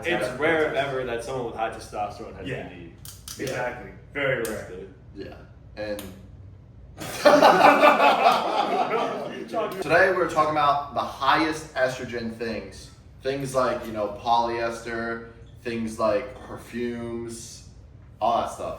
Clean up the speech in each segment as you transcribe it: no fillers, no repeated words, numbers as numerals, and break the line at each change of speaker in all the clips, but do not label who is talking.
It's rare if ever that someone with high testosterone has
Yeah.
ED.
Exactly. Very rare.
Yeah. And today we're talking about the highest estrogen things. Things like, polyester, things like perfumes, all that stuff.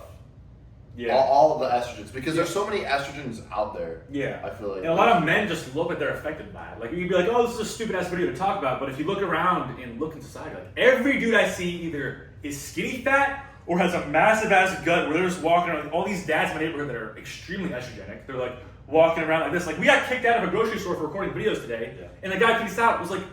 Yeah.
All of the estrogens. Because there's so many estrogens out there.
Yeah.
I feel like.
And a lot of men just look like they're affected by it. Like, you'd be like, oh, this is a stupid ass video to talk about. But if you look around and look in society, like, every dude I see either is skinny fat or has a massive ass gut where they're just walking around. Like, all these dads in my neighborhood that are extremely estrogenic. They're like walking around like this. Like, we got kicked out of a grocery store for recording videos today. Yeah. And the guy kicked us out was like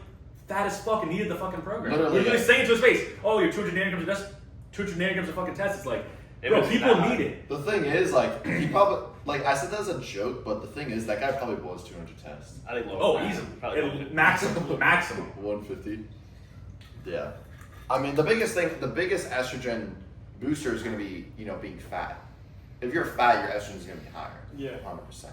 fat as fuck and needed the fucking program. Literally saying to his face, oh, you're 200 nanograms of fucking test. It's like, bro, people need it.
The thing is, like, he probably, like, I said that as a joke, but the thing is, that guy probably was 200 tests.
I think lower.
Oh, easily. Maximum.
150. Yeah. I mean, the biggest estrogen booster is going to be, being fat. If you're fat, your estrogen is going to be higher.
Yeah.
100%.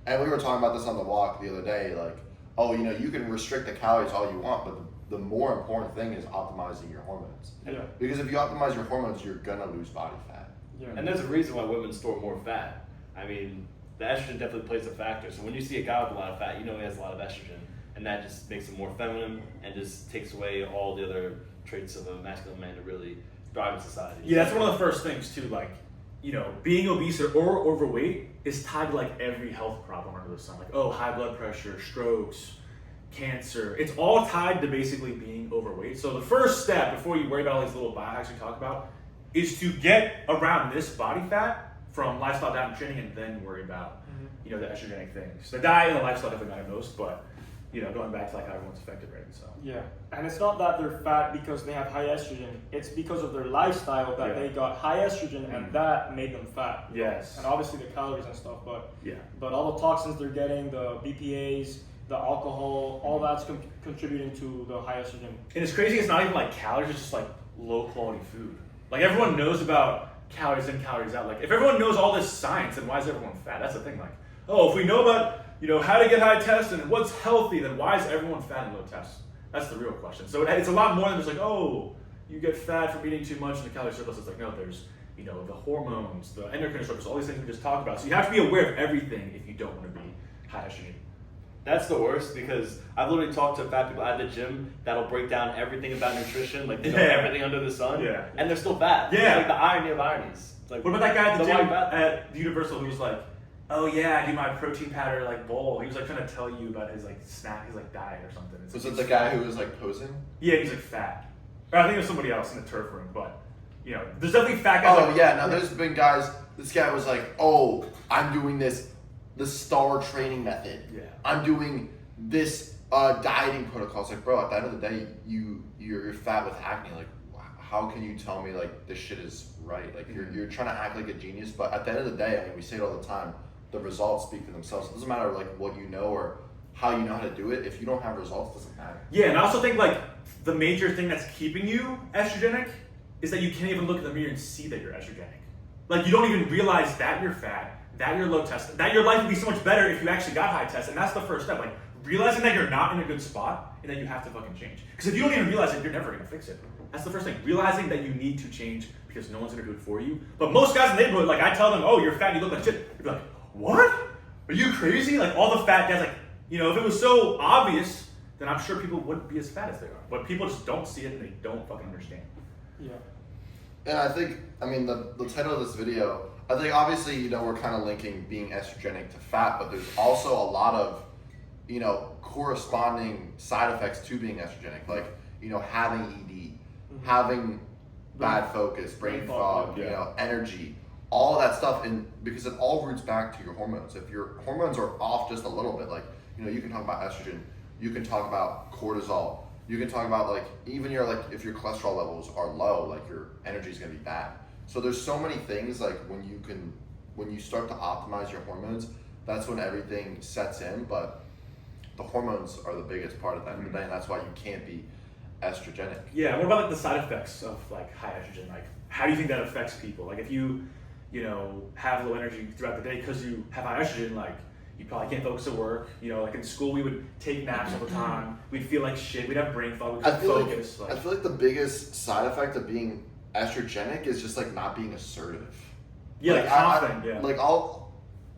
And we were talking about this on the walk the other day, like, oh, you can restrict the calories all you want, but the more important thing is optimizing your hormones.
Yeah.
Because if you optimize your hormones, you're going to lose body fat.
Yeah. And there's a reason why women store more fat. I mean, the estrogen definitely plays a factor. So when you see a guy with a lot of fat, he has a lot of estrogen. And that just makes him more feminine and just takes away all the other traits of a masculine man to really thrive in society.
Yeah, that's one of the first things too. Like, being obese or overweight is tied to like every health problem under the sun. Like, oh, high blood pressure, strokes, cancer. It's all tied to basically being overweight. So the first step before you worry about all these little biohacks we talk about is to get around this body fat from lifestyle, diet, and training, and then worry about the estrogenic things. The diet and the lifestyle definitely matter most, but going back to like how everyone's affected, right? So
yeah, and it's not that they're fat because they have high estrogen. It's because of their lifestyle that they got high estrogen, and that made them fat.
Yes.
And obviously the calories and stuff, but
yeah.
But all the toxins they're getting, the BPAs, the alcohol, all that's contributing to the high estrogen.
And it's crazy. It's not even like calories. It's just like low quality food. Like, everyone knows about calories in, calories out. Like, if everyone knows all this science, then why is everyone fat? That's the thing. Like, oh, if we know about how to get high test and what's healthy, then why is everyone fat and low test? That's the real question. So it's a lot more than just like, oh, you get fat from eating too much in the calorie surplus. It's like, no, there's the hormones, the endocrine disruptors, all these things we just talked about. So you have to be aware of everything if you don't want to be high estrogen.
That's the worst, because I've literally talked to fat people at the gym that'll break down everything about nutrition, like they know everything under the sun, and they're still fat.
Yeah.
It's like the irony of ironies. It's like,
what about that guy at the gym at Universal who was like, oh yeah, I do my protein powder like bowl. He was like trying to tell you about his like snack, his like diet or something.
Was it the guy who was like posing?
Yeah, he's like fat. Or I think it was somebody else in the turf room, but there's definitely fat guys.
Oh yeah, now there's been guys. This guy was like, oh, I'm doing the STAR training method.
Yeah.
I'm doing this dieting protocol. It's like, bro, at the end of the day, you're fat with acne. Like, how can you tell me like this shit is right? Like, you're trying to act like a genius, but at the end of the day, I mean, we say it all the time. The results speak for themselves. It doesn't matter like what you know or how you know how to do it. If you don't have results, it doesn't matter.
Yeah, and I also think like the major thing that's keeping you estrogenic is that you can't even look in the mirror and see that you're estrogenic. Like, you don't even realize that you're fat, that you're low test, that your life would be so much better if you actually got high test. And that's the first step. Like, realizing that you're not in a good spot and that you have to fucking change. Because if you don't even realize it, you're never gonna fix it. That's the first thing. Realizing that you need to change because no one's gonna do it for you. But most guys in the neighborhood, like, I tell them, oh, you're fat, you look like shit. They'd be like, what? Are you crazy? Like, all the fat guys, like, if it was so obvious, then I'm sure people wouldn't be as fat as they are. But people just don't see it and they don't fucking understand.
Yeah.
And I think, the title of this video, I think obviously, we're kind of linking being estrogenic to fat, but there's also a lot of, corresponding side effects to being estrogenic, like, having ED, having bad focus, brain fog, energy, all of that stuff, and because it all roots back to your hormones. If your hormones are off just a little bit, like, you can talk about estrogen, you can talk about cortisol, you can talk about like even if your cholesterol levels are low, like your energy is gonna be bad. So there's so many things like when you start to optimize your hormones, that's when everything sets in. But the hormones are the biggest part of that, and that's why you can't be estrogenic.
Yeah. What about like the side effects of like high estrogen? Like, how do you think that affects people? Like, if you have low energy throughout the day because you have high estrogen, like, You probably can't focus at work. You know, like in school, we would take naps all the time. We'd feel like shit. We'd have brain fog. We couldn't focus.
I feel like the biggest side effect of being estrogenic is just like not being assertive.
Yeah,
like
confident. Yeah.
Like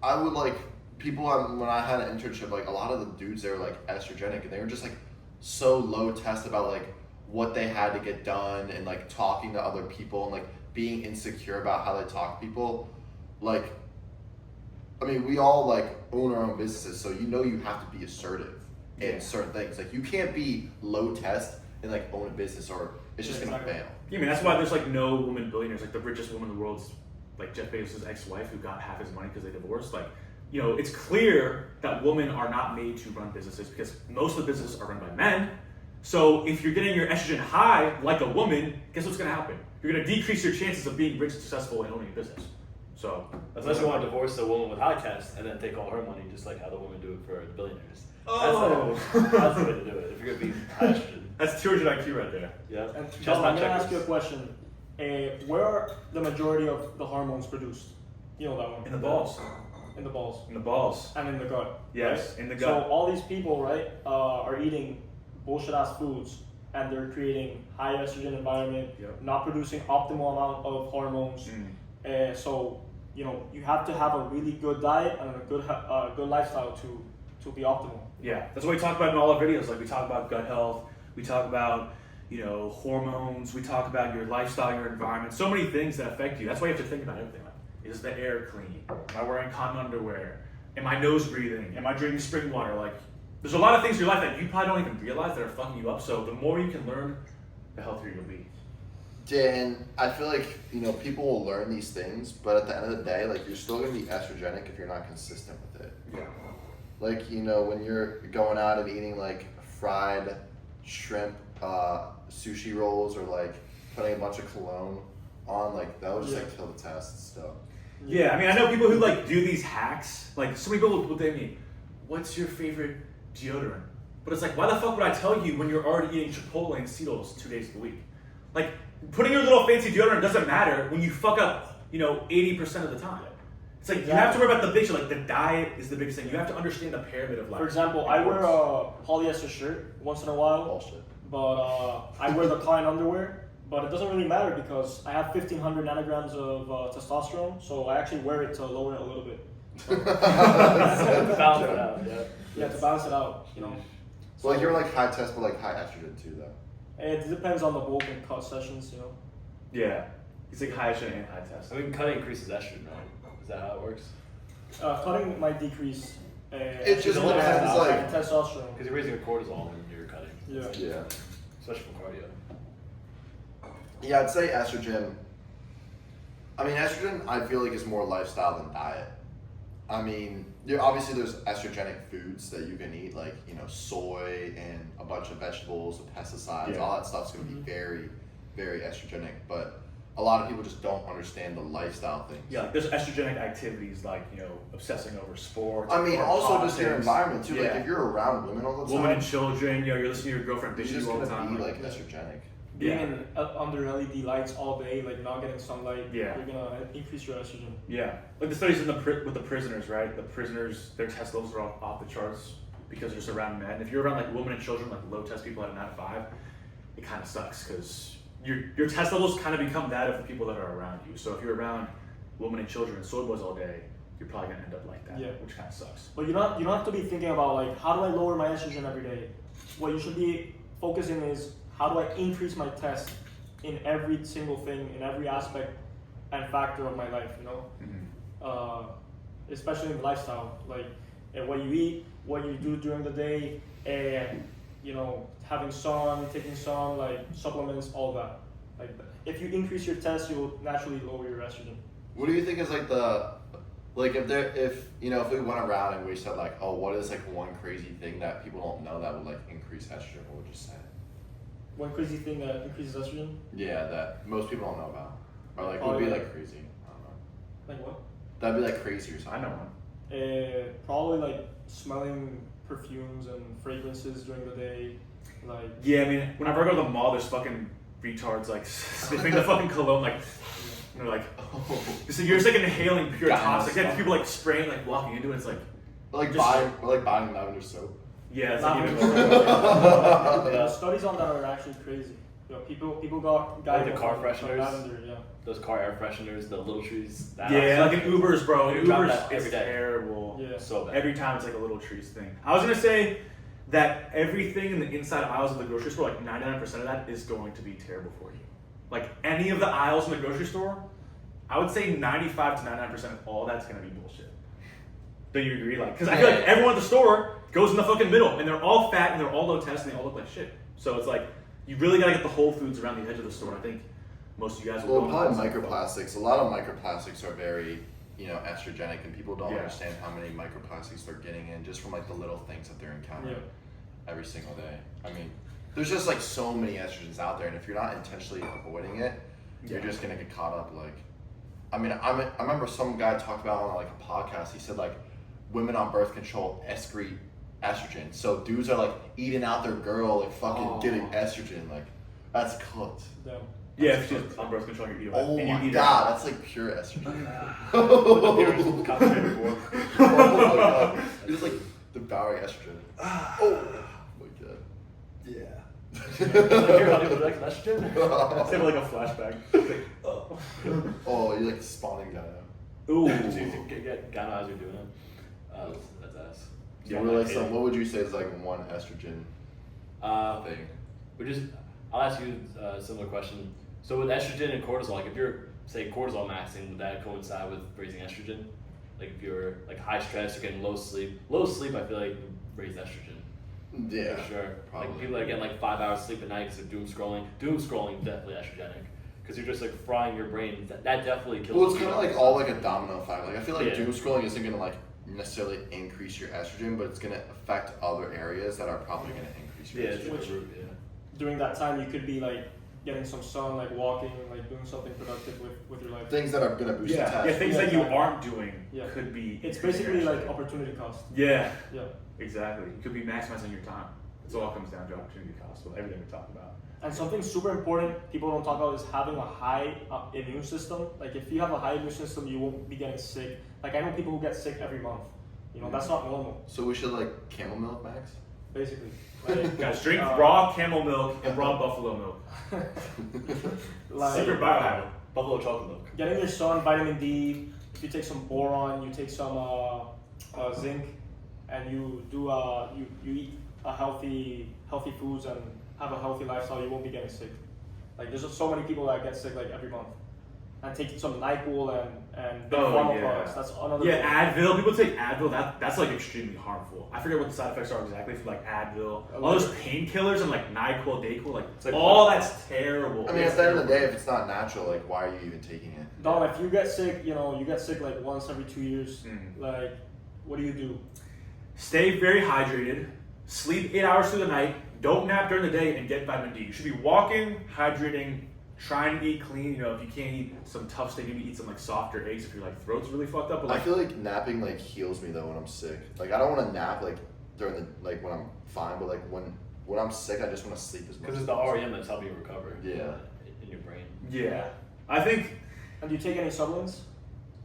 I would like people when I had an internship, like a lot of the dudes they were like estrogenic and they were just like so low test about like what they had to get done and like talking to other people and like being insecure about how they talk to people. Like, I mean, we all like own our own businesses, so you know you have to be assertive in certain things. Like you can't be low test and like own a business or it's just gonna fail.
Yeah, I mean that's why there's like no women billionaires. Like the richest woman in the world's like Jeff Bezos' ex-wife who got half his money because they divorced. Like, you know, it's clear that women are not made to run businesses because most of the businesses are run by men. So if you're getting your estrogen high like a woman, guess what's gonna happen? You're gonna decrease your chances of being rich and successful and owning a business. So
unless you want to divorce a woman with high test and then take all her money, just like how the women do it for the billionaires.
Oh,
that's the way to do it. If you're gonna be high estrogen,
that's 200 IQ right there.
Yeah.
And
Just
John,
not
I'm gonna
checkers.
ask you a question. Where are the majority of the hormones produced? You know that one.
In the balls.
In the balls.
In the balls.
And in the gut.
Yes,
right?
in the
So
gut.
all these people, right, are eating bullshit ass foods, and they're creating high estrogen environment, not producing optimal amount of hormones. So you know you have to have a really good diet and a good lifestyle to be optimal.
Yeah, that's what we talk about in all our videos. Like we talk about gut health, we talk about, you know, hormones, we talk about your lifestyle, your environment, so many things that affect you. That's why you have to think about everything. Like, is the air clean? Am I wearing cotton underwear? Am I nose breathing? Am I drinking spring water? Like, there's a lot of things in your life that you probably don't even realize that are fucking you up. So the more you can learn, the healthier you'll be.
Yeah, and I feel like, you know, people will learn these things, but at the end of the day, like, you're still going to be estrogenic if you're not consistent with it.
Yeah.
Like, you know, when you're going out and eating, like, fried shrimp sushi rolls or, like, putting a bunch of cologne on, like, that would just, like, kill the test and stuff.
Yeah, I mean, I know people who, like, do these hacks. Like, so many people will say to me, what's your favorite deodorant? But it's like, why the fuck would I tell you when you're already eating Chipotle and Cetos 2 days a week? Like, putting your little fancy deodorant doesn't matter when you fuck up, you know, 80% of the time. It's like, you have to worry about the big shit. Like, the diet is the biggest thing. You have to understand the pyramid of life.
For example, I wear a polyester shirt once in a while.
Bullshit.
But I wear the Klein underwear. But it doesn't really matter because I have 1,500 nanograms of testosterone, so I actually wear it to lower it a little bit.
To balance it out,
Yeah, to balance it out, you know.
So, like, you're, like, high test, but, like, high estrogen, too, though.
It depends on the bulk and cut sessions, you know.
Yeah. It's like high estrogen and high test.
I mean, cutting increases estrogen, right? Is that how it works?
Cutting might decrease.
It just
depends,
depends, like,
testosterone.
Because you're raising your cortisol when you're cutting.
Yeah.
yeah.
Especially from cardio.
Yeah, I'd say estrogen. I mean, estrogen, I feel like is more lifestyle than diet. I mean, obviously there's estrogenic foods that you can eat, like, you know, soy and a bunch of vegetables, pesticides, all that stuff's going to be very, very estrogenic. But a lot of people just don't understand the lifestyle things.
Yeah, like there's estrogenic activities like, you know, obsessing over sports.
I mean,
or
also
politics.
just your environment too.
Yeah.
Like, if you're around women all the time,
Women and children, you know, you're listening to your girlfriend
you're
bitch
just
you all
going
the
to
time.
be, like, estrogenic.
Being in, under LED lights all day, like not getting sunlight,
Yeah.
you're gonna increase your estrogen.
Yeah, like the studies in with the prisoners, right? The prisoners, their test levels are off the charts because you're just around men. If you're around like women and children, like low test people at a 9 to 5, it kind of sucks because your test levels kind of become that of the people that are around you. So if you're around women and children and soy boys all day, you're probably gonna end up like that, which kind of sucks.
But you don't have to be thinking about like how do I lower my estrogen every day. What you should be focusing is how do I increase my test in every single thing, in every aspect and factor of my life, you know? Especially in the lifestyle, like what you eat, what you do during the day, and you know, having sun, taking sun, like supplements, all that. Like if you increase your test, you will naturally lower your estrogen.
What do you think is like if we went around and we said like, oh, what is like one crazy thing that people don't know that would like increase estrogen? What would you say?
One crazy thing that increases estrogen?
Yeah, that most people don't know about, or like would be like crazy. I don't know.
Like what?
That'd be like crazy or something.
I know one.
Probably like smelling perfumes and fragrances during the day. Like
Yeah, I mean, whenever I go to the mall, there's fucking retards like sniffing the fucking cologne, like, and they're like, oh. So you're just like inhaling pure toxic. Like people like spraying, like walking into it. It's like,
Or like buying lavender soap.
Yeah, it's
Lavender
like
soap.
even
The studies on that are actually crazy. You know, people got guidance
car
from
fresheners.
lavender, yeah.
Those car air fresheners, the little trees.
yeah, like in Ubers, bro. In
You drop
Ubers,
that
it's
every day.
terrible.
Yeah.
So bad.
Every time it's like a little trees thing. I was gonna say that everything in the inside aisles of the grocery store, like 99% of that is going to be terrible for you. Like any of the aisles in the grocery store, I would say 95 to 99% of all that's gonna be bullshit. Don't you agree? Like, because I feel like everyone at the store goes in the fucking middle, and they're all fat and they're all low test and they all look like shit. So it's like you really gotta get the Whole Foods around the edge of the store. I think most of you guys will.
Well,
go
probably
in the
microplastics. A lot of microplastics are very, estrogenic, and people don't
Yeah.
understand how many microplastics they're getting in just from like the little things that they're encountering every single day. I mean, there's just like so many estrogens out there, and if you're not intentionally avoiding it, you're
Yeah.
just gonna get caught up. Like, I remember some guy talked about on like a podcast. He said like women on birth control excrete estrogen, so dudes are like eating out their girl, like fucking getting estrogen. Like, that's cooked.
Damn.
Yeah, if she's on birth control, you eat it.
Oh
and you
my
eat
god, that's like pure estrogen.
Concentrated form.
Oh my god. You're just like devouring estrogen. Oh my god. Yeah.
You're not even like estrogen?
It's like a flashback. It's like, oh.
Oh, you're like spawning that out.
Ooh.
So you get Ghana as you're doing it. That's ass.
So we're like what would you say is like one estrogen thing?
I'll ask you a similar question. So with estrogen and cortisol, like if you're say cortisol maxing, would that coincide with raising estrogen? Like if you're like high stress or getting low sleep I feel like raise estrogen.
Yeah,
For sure.
probably.
Like people that get like 5 hours sleep at night because they're doom scrolling definitely estrogenic. Because you're just like frying your brain. That definitely kills.
Well, it's kind of like all like a domino effect. Like I feel like
Yeah.
doom scrolling isn't gonna like necessarily increase your estrogen, but it's gonna affect other areas that are probably gonna increase your
Yeah, it's
estrogen.
like a root, yeah.
During that time, you could be like getting some sun, like walking, like doing something productive with your life.
Things that are gonna boost
Yeah,
attachment.
things that you aren't doing
Yeah.
could be.
It's basically like opportunity cost.
Yeah,
Yeah.
exactly. You could be maximizing your time. It all comes down to opportunity cost with everything we talk about.
And something super important people don't talk about is having a high immune system. Like if you have a high immune system, you won't be getting sick. Like I know people who get sick every month. You know, that's not normal,
So we should like camel milk, Max.
basically. Like,
Guys, drink raw camel milk and raw buffalo milk. Secret biohack.
Buffalo chocolate milk.
Getting your sun, vitamin D. If you take some boron, you take some zinc, and you do you eat a healthy foods and have a healthy lifestyle, you won't be getting sick. Like there's just so many people that get sick like every month. And take some NyQuil and big pharma products. That's another.
Yeah, Advil. People take Advil. That's like extremely harmful. I forget what the side effects are exactly for like Advil. All those painkillers and like NyQuil, Dayquil, like
It's like
all that's terrible.
I mean, at the end of the day, if it's not natural, like why are you even taking it?
Dom, if you get sick, you get sick like once every 2 years.
Mm.
Like, what do you do?
Stay very hydrated. Sleep 8 hours through the night. Don't nap during the day and get vitamin D. You should be walking, hydrating, trying to eat clean. You know, if you can't eat some tough steak, maybe eat some like softer eggs if your like throat's really fucked up. But
I
like,
feel like napping like heals me though when I'm sick. Like I don't want to nap like during the like when I'm fine, but like when I'm sick, I just want to sleep as much.
Because it's the REM that's helping you recover.
Yeah.
In your brain.
yeah, I think
And do you take any supplements?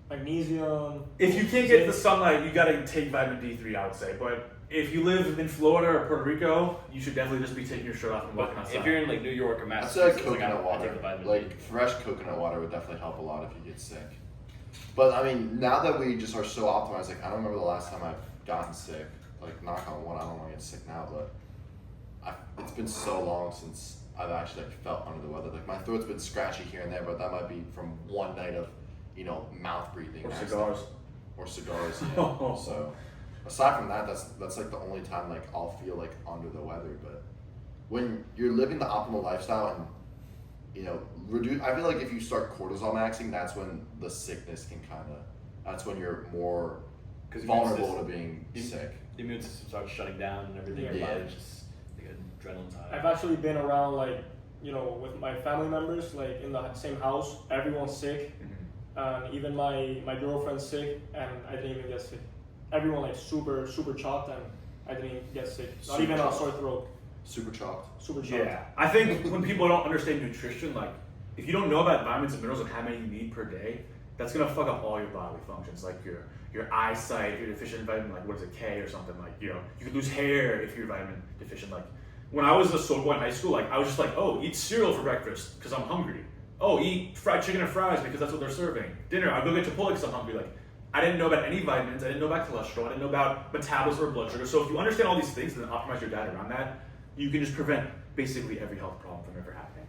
Magnesium?
if you can't get the sunlight, you gotta take vitamin D3. I would say, but if you live in Florida or Puerto Rico, you should definitely just be taking your shirt off and
But
walking outside.
if you're in like New York or
I'd say
Massachusetts,
like coconut
I
water.
take the vitamin
Like
D.
fresh coconut water would definitely help a lot if you get sick. But I mean, now that we just are so optimized, like I don't remember the last time I've gotten sick. Like knock on wood, I don't want to get sick now, but it's been so long since I've actually like felt under the weather. Like my throat's been scratchy here and there, but that might be from one night of mouth breathing
or
accident.
cigars.
Or cigars, yeah. So aside from that, that's like the only time like I'll feel like under the weather. But when you're living the optimal lifestyle and reduce, I feel like if you start cortisol maxing, that's when the sickness can that's when you're more vulnerable to being sick.
The immune system starts shutting down and everything.
Yeah.
Your body's just like adrenaline's high.
I've actually been around like, with my family members, like in the same house, everyone's sick. And even my girlfriend's sick, and I didn't even get sick. Everyone like super chopped, and I didn't even get sick. Not
Super
even
chopped.
a sore throat.
Super chalked.
Super chopped.
Yeah, I think when people don't understand nutrition, like if you don't know about vitamins and minerals and how many you need per day, that's gonna fuck up all your bodily functions, like your eyesight if you're deficient in vitamin, like what is it, K or something, like, you know, you could lose hair if you're vitamin deficient. Like when I was a soul boy in high school, like I was just like, oh, eat cereal for breakfast because I'm hungry. Oh, eat fried chicken and fries because that's what they're serving. Dinner, I'll go get Chipotle because I'm hungry. Like I didn't know about any vitamins, I didn't know about cholesterol, I didn't know about metabolism or blood sugar. So if you understand all these things and then optimize your diet around that, you can just prevent basically every health problem from ever happening.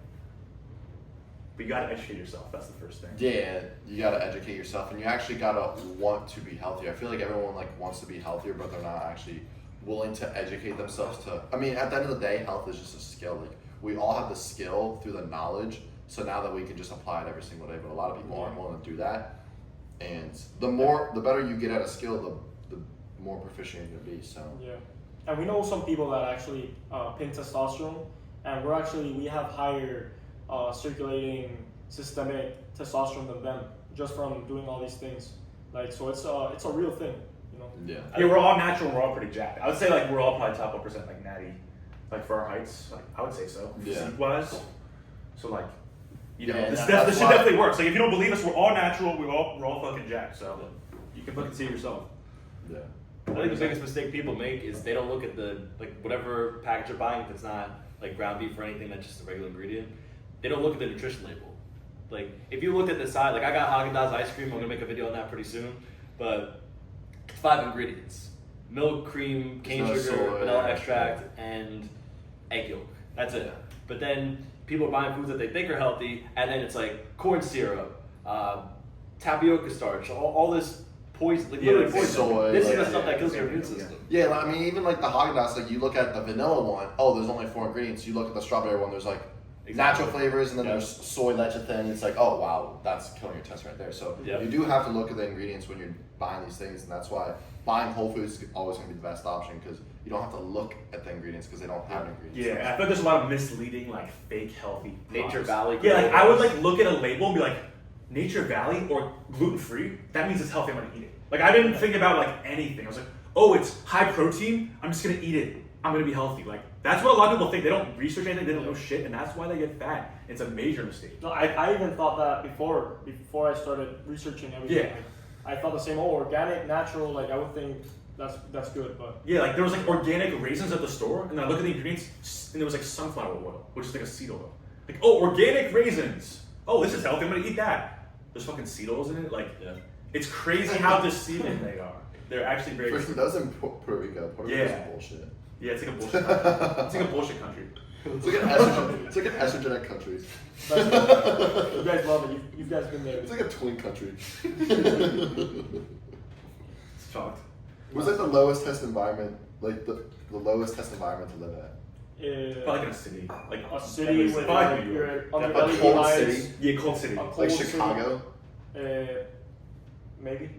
But you gotta educate yourself, that's the first thing.
Yeah, you gotta educate yourself, and you actually gotta want to be healthier. I feel like everyone like wants to be healthier, but they're not actually willing to educate themselves to. I mean, at the end of the day, health is just a skill. Like we all have the skill through the knowledge, so now that we can just apply it every single day. But a lot of people aren't willing to do that, and the better you get at a skill, the more proficient you're gonna be. So
yeah, and we know some people that actually pin testosterone, and we have higher circulating systemic testosterone than them just from doing all these things. Like so, it's a real thing, you know.
yeah.
Yeah, we're all natural. We're all pretty jacked. I would say like we're all probably top 1% like natty, like for our heights. Like I would say so.
Yeah.
Physique wise. So like, you know,
Yeah,
this
that's
shit
why-
definitely works. Like if you don't believe us, we're all natural. We're all fucking jacked. So you can fucking see it yourself.
Yeah.
I think the biggest mistake people make is they don't look at the whatever package they're buying, if it's not like ground beef or anything, that's just a regular ingredient. They don't look at the nutrition label. Like if you looked at the side, like I got Haagen-Dazs ice cream, I'm gonna make a video on that pretty soon, but it's 5 ingredients: milk, cream, cane
There's no
sugar,
soy,
vanilla
yeah.
extract, and egg yolk. That's it. But then people are buying foods that they think are healthy, and then it's like corn syrup, tapioca starch, all this poison, like literally
like
poison.
soy,
This is
like,
the stuff
yeah,
that kills your
yeah,
immune
yeah.
system.
Yeah, I mean, even like the Haagen-Dazs, like you look at the vanilla one, oh, there's only 4 ingredients. You look at the strawberry one, there's like natural flavors, and then
Yeah.
there's soy lecithin. It's like, oh wow, that's killing your test right there. So
Yeah.
you do have to look at the ingredients when you're buying these things, and that's why buying whole foods is always going to be the best option because you don't have to look at the ingredients because they don't have ingredients.
Yeah, I feel like there's a lot of misleading, like fake healthy
Nature
products.
Valley.
Yeah, like I would like look at a label and be like, Nature Valley or gluten free. That means it's healthy. I'm gonna eat it. Like I didn't think about like anything. I was like, oh, it's high protein. I'm just gonna eat it. I'm gonna be healthy. Like that's what a lot of people think. They don't research anything. They don't know shit, and that's why they get fat. It's a major mistake.
No, I even thought that before I started researching everything.
Yeah.
Like, I thought the same. Oh, organic, natural. Like I would think that's good, but
Yeah, like there was like organic raisins at the store, and then I look at the ingredients, and there was like sunflower oil, which is like a seed oil. Like, oh, organic raisins. Oh, this is healthy. I'm gonna eat that. There's fucking seed oils in it. Like,
Yeah.
it's crazy how deceiving they are. They're actually very.
First, that was in Puerto Rico. Puerto Rico's
Yeah.
bullshit.
Yeah, it's like a bullshit. It's like a bullshit country.
It's like an estrogen. It's like an estrogenic country.
you guys love it. You guys been there.
It's like a twin country.
It's shocked.
What's like the lowest test environment? Like the lowest test environment to live at?
Probably like in a city. Like
A city with
probably New
your
York.
under
A
LED
cold
lights.
city?
Yeah, cold city.
A
Yeah,
cold
Like
city.
Chicago?
Maybe.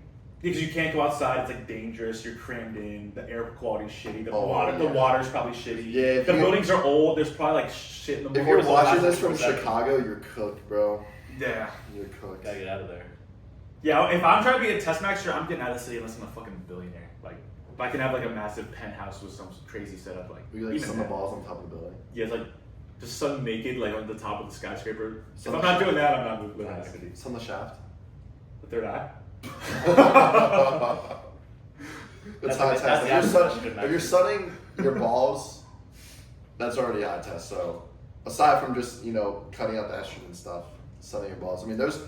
because you can't go outside. It's like dangerous. You're crammed in. The air quality's shitty. The
Oh,
the
yeah.
water's probably shitty.
Yeah, if
The
you-
buildings are old. There's probably like shit in the
If
morning.
you're watching this from Chicago, you're cooked, bro.
Yeah.
You're cooked.
Gotta get out of there.
Yeah, if I'm trying to be a test maxer, I'm getting out of the city unless I'm a fucking billionaire. Like, if I can have like a massive penthouse with some crazy setup, like
We like
even
sun the
that.
balls on top of the building.
Yeah, it's like just sun naked, like on the top of the skyscraper. If
Sun
I'm
the
not
shaft.
doing that, I'm not living in the
Nice.
city.
Sun the shaft.
The third eye.
That's
That's
high
the-
test.
that's
If
the
you're,
average
if you're sunning your balls, that's already a high test. So aside from just cutting out the estrogen stuff, sunning your balls. I mean, there's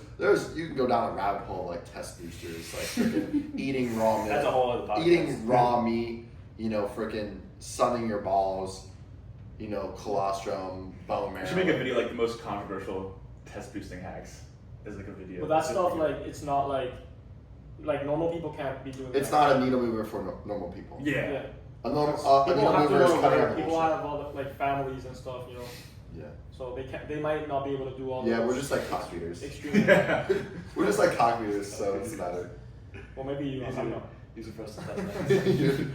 you can go down a rabbit hole of like test boosters, like freaking eating raw meat.
That's a whole other podcast.
Eating raw meat, freaking sunning your balls, colostrum, bone marrow.
We should make a video like the most controversial test boosting hacks. As like a video.
But that stuff, like, it's not like normal people can't be doing.
It's
that.
not a needle mover for normal people.
Yeah.
Yeah.
A normal
People
needle
have to
mover is
know
cutting
where
out the
people
bullshit.
have all the, like families and stuff,
Yeah.
So they might not be able to do all.
Yeah,
those
we're just like cock beaters.
Extreme.
We're just like cock beaters, so it doesn't matter.
Well, maybe you. I don't know.
These are for us to test that.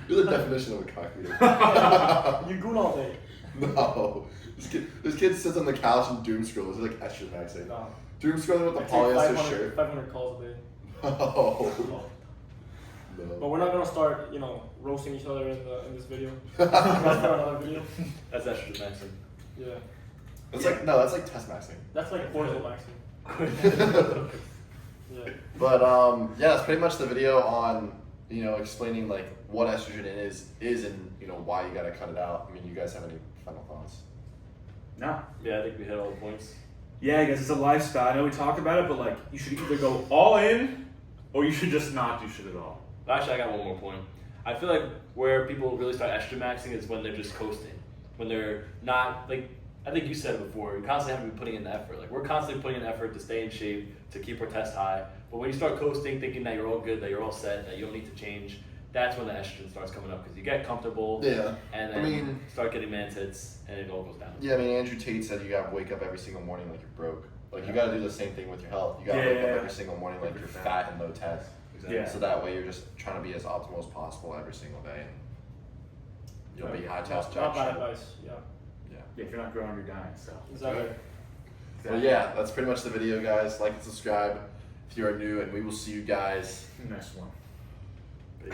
You're the definition of a cock beater.
You goon all day.
No. This kid sits on the couch and doom scrolls. He's like extra maxing.
No.
Doom scrolling with
I
a
take
polyester
500
shirt.
500 calls a day.
Oh.
But
No.
we're not gonna start, roasting each other in this video. That's for another video.
That's estrogen maxing.
Yeah.
That's like test maxing.
That's like cortisol maxing. Yeah.
But yeah, that's pretty much the video on explaining like what estrogen is and why you gotta cut it out. I mean, you guys have any final thoughts?
No.
Yeah, I think we hit all the points.
Yeah, I guess it's a lifestyle. I know we talked about it, but like you should either go all in or you should just not do shit at all.
Actually, I got one more point. I feel like where people really start estrogen maxing is when they're just coasting. When they're not, like, I think you said it before, you constantly have to be putting in the effort. Like, we're constantly putting in effort to stay in shape, to keep our test high. But when you start coasting, thinking that you're all good, that you're all set, that you don't need to change, that's when the estrogen starts coming up because you get comfortable.
Yeah.
And then start getting man tits, and it all goes down.
Yeah, I mean, Andrew Tate said you gotta wake up every single morning like you're broke. Like, you gotta do the same thing with your health. You gotta wake up every single morning like you're fat and low test.
Exactly.
Yeah.
So that way you're just trying to be as optimal as possible every single day. And you'll be high test.
Not bad advice. Yeah.
Yeah, if you're not growing, you're dying. So.
Exactly.
Well, yeah, that's pretty much the video, guys. Like and subscribe if you are new, and we will see you guys
Next one.
Peace.